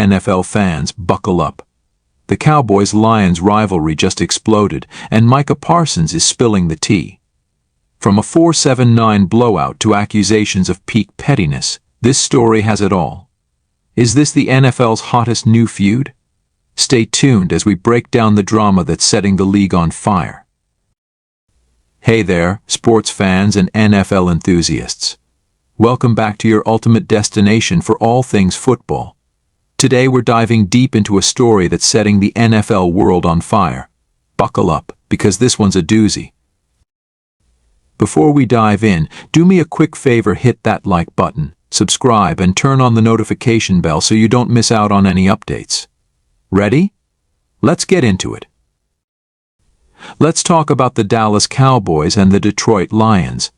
NFL fans, buckle up. The Cowboys-Lions rivalry just exploded, and Micah Parsons is spilling the tea. From a 4-7-9 blowout to accusations of peak pettiness, this story has it all. Is this the NFL's hottest new feud? Stay tuned as we break down the drama that's setting the league on fire. Hey there, sports fans and NFL enthusiasts. Welcome back to your ultimate destination for all things football. Today we're diving deep into a story that's setting the NFL world on fire. Buckle up, because this one's a doozy. Before we dive in, do me a quick favor, hit that like button, subscribe, and turn on the notification bell so you don't miss out on any updates. Ready? Let's get into it. Let's talk about the Dallas Cowboys and the Detroit Lions.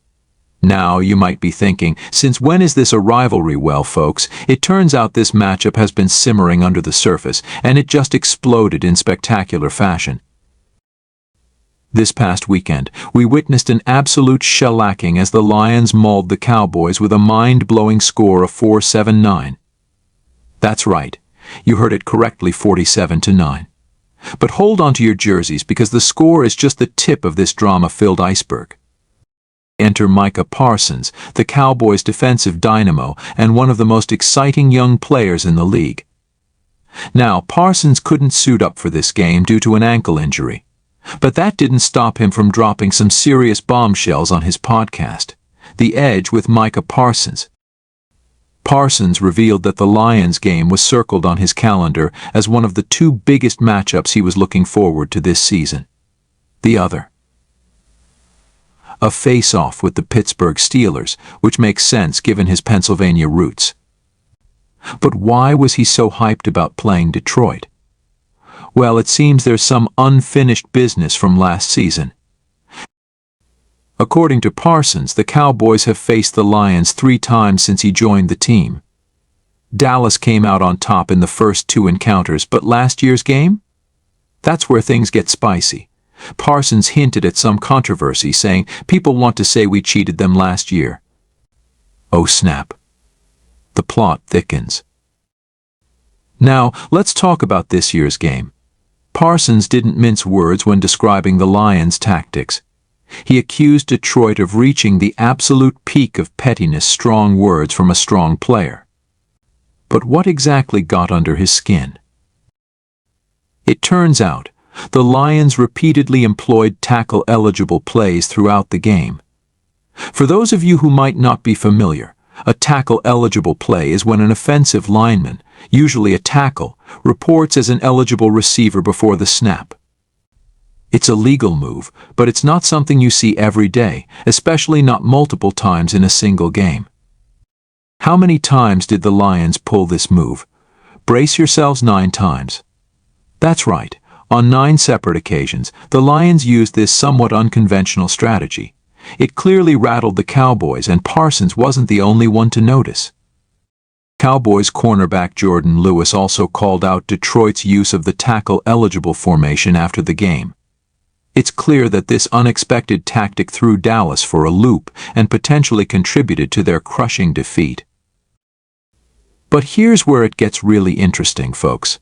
Now, you might be thinking, since when is this a rivalry? Well, folks, it turns out this matchup has been simmering under the surface, and it just exploded in spectacular fashion. This past weekend, we witnessed an absolute shellacking as the Lions mauled the Cowboys with a mind-blowing score of 4-7-9. That's right, you heard it correctly, 47-9. But hold on to your jerseys, because the score is just the tip of this drama-filled iceberg. Enter Micah Parsons, the Cowboys' defensive dynamo and one of the most exciting young players in the league. Now, Parsons couldn't suit up for this game due to an ankle injury, but that didn't stop him from dropping some serious bombshells on his podcast, The Edge with Micah Parsons. Parsons revealed that the Lions game was circled on his calendar as one of the two biggest matchups he was looking forward to this season. The other, a face-off with the Pittsburgh Steelers, which makes sense given his Pennsylvania roots. But why was he so hyped about playing Detroit? Well, it seems there's some unfinished business from last season. According to Parsons, the Cowboys have faced the Lions 3 times since he joined the team. Dallas came out on top in the first 2 encounters, but last year's game? That's where things get spicy. Parsons hinted at some controversy, saying, "People want to say we cheated them last year." Oh snap. The plot thickens. Now, let's talk about this year's game. Parsons didn't mince words when describing the Lions' tactics. He accused Detroit of reaching the absolute peak of pettiness, strong words from a strong player. But what exactly got under his skin? It turns out, the Lions repeatedly employed tackle-eligible plays throughout the game. For those of you who might not be familiar, a tackle-eligible play is when an offensive lineman, usually a tackle, reports as an eligible receiver before the snap. It's a legal move, but it's not something you see every day, especially not multiple times in a single game. How many times did the Lions pull this move? Brace yourselves, 9 times. That's right. On 9 separate occasions, the Lions used this somewhat unconventional strategy. It clearly rattled the Cowboys, and Parsons wasn't the only one to notice. Cowboys cornerback Jordan Lewis also called out Detroit's use of the tackle-eligible formation after the game. It's clear that this unexpected tactic threw Dallas for a loop and potentially contributed to their crushing defeat. But here's where it gets really interesting, folks.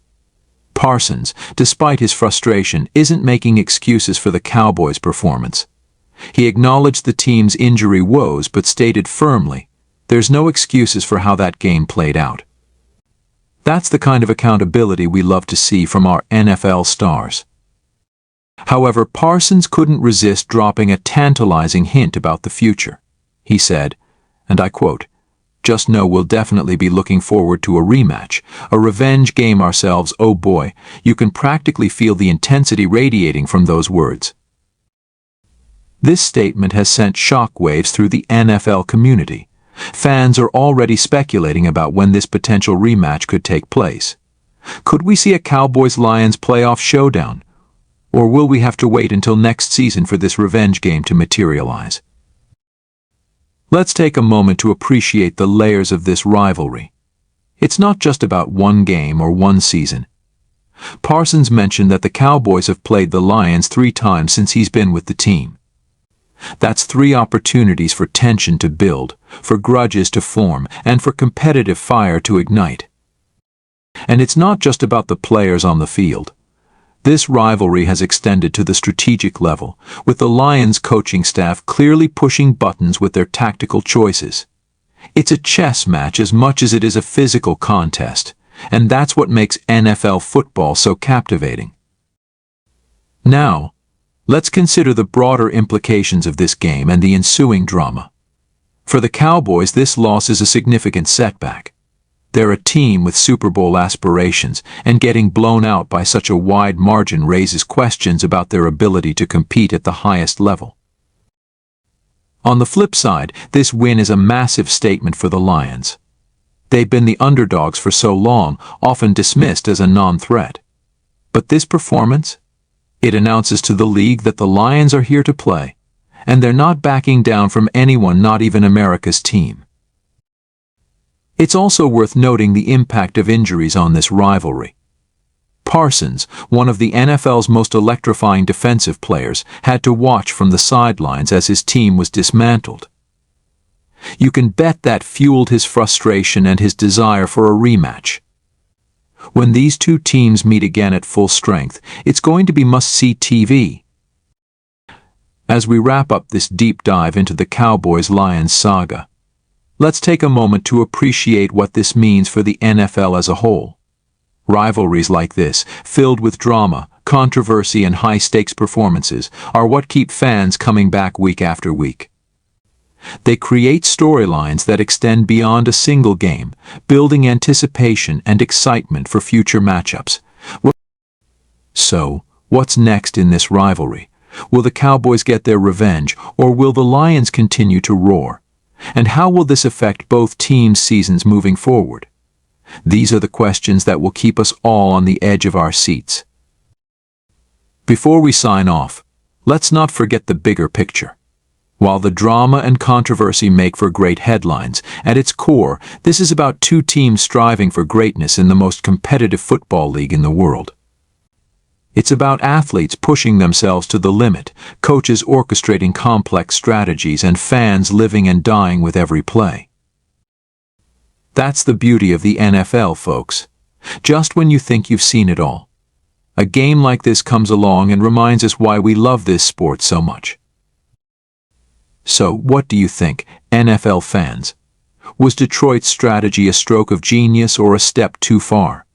Parsons, despite his frustration, isn't making excuses for the Cowboys' performance. He acknowledged the team's injury woes but stated firmly, there's no excuses for how that game played out. That's the kind of accountability we love to see from our NFL stars. However, Parsons couldn't resist dropping a tantalizing hint about the future. He said, and I quote, "Just know we'll definitely be looking forward to a rematch, a revenge game ourselves." Oh boy, you can practically feel the intensity radiating from those words. This statement has sent shockwaves through the NFL community. Fans are already speculating about when this potential rematch could take place. Could we see a Cowboys-Lions playoff showdown? Or will we have to wait until next season for this revenge game to materialize? Let's take a moment to appreciate the layers of this rivalry. It's not just about one game or one season. Parsons mentioned that the Cowboys have played the Lions 3 times since he's been with the team. That's 3 opportunities for tension to build, for grudges to form, and for competitive fire to ignite. And it's not just about the players on the field. This rivalry has extended to the strategic level, with the Lions coaching staff clearly pushing buttons with their tactical choices. It's a chess match as much as it is a physical contest, and that's what makes NFL football so captivating. Now, let's consider the broader implications of this game and the ensuing drama. For the Cowboys, this loss is a significant setback. They're a team with Super Bowl aspirations, and getting blown out by such a wide margin raises questions about their ability to compete at the highest level. On the flip side, this win is a massive statement for the Lions. They've been the underdogs for so long, often dismissed as a non-threat. But this performance? It announces to the league that the Lions are here to play, and they're not backing down from anyone, not even America's team. It's also worth noting the impact of injuries on this rivalry. Parsons, one of the NFL's most electrifying defensive players, had to watch from the sidelines as his team was dismantled. You can bet that fueled his frustration and his desire for a rematch. When these two teams meet again at full strength, it's going to be must-see TV. As we wrap up this deep dive into the Cowboys-Lions saga, let's take a moment to appreciate what this means for the NFL as a whole. Rivalries like this, filled with drama, controversy, and high-stakes performances, are what keep fans coming back week after week. They create storylines that extend beyond a single game, building anticipation and excitement for future matchups. So, what's next in this rivalry? Will the Cowboys get their revenge, or will the Lions continue to roar? And how will this affect both teams' seasons moving forward? These are the questions that will keep us all on the edge of our seats. Before we sign off, let's not forget the bigger picture. While the drama and controversy make for great headlines, at its core, this is about two teams striving for greatness in the most competitive football league in the world. It's about athletes pushing themselves to the limit, coaches orchestrating complex strategies, and fans living and dying with every play. That's the beauty of the NFL, folks. Just when you think you've seen it all, a game like this comes along and reminds us why we love this sport so much. So, what do you think, NFL fans? Was Detroit's strategy a stroke of genius or a step too far?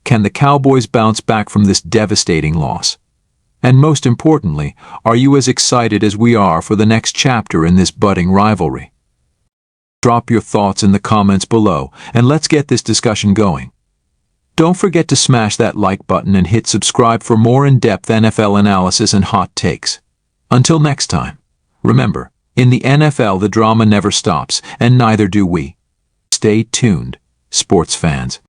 Can the Cowboys bounce back from this devastating loss? And most importantly, are you as excited as we are for the next chapter in this budding rivalry? Drop your thoughts in the comments below, and let's get this discussion going. Don't forget to smash that like button and hit subscribe for more in-depth NFL analysis and hot takes. Until next time, remember, in the NFL the drama never stops, and neither do we. Stay tuned, sports fans.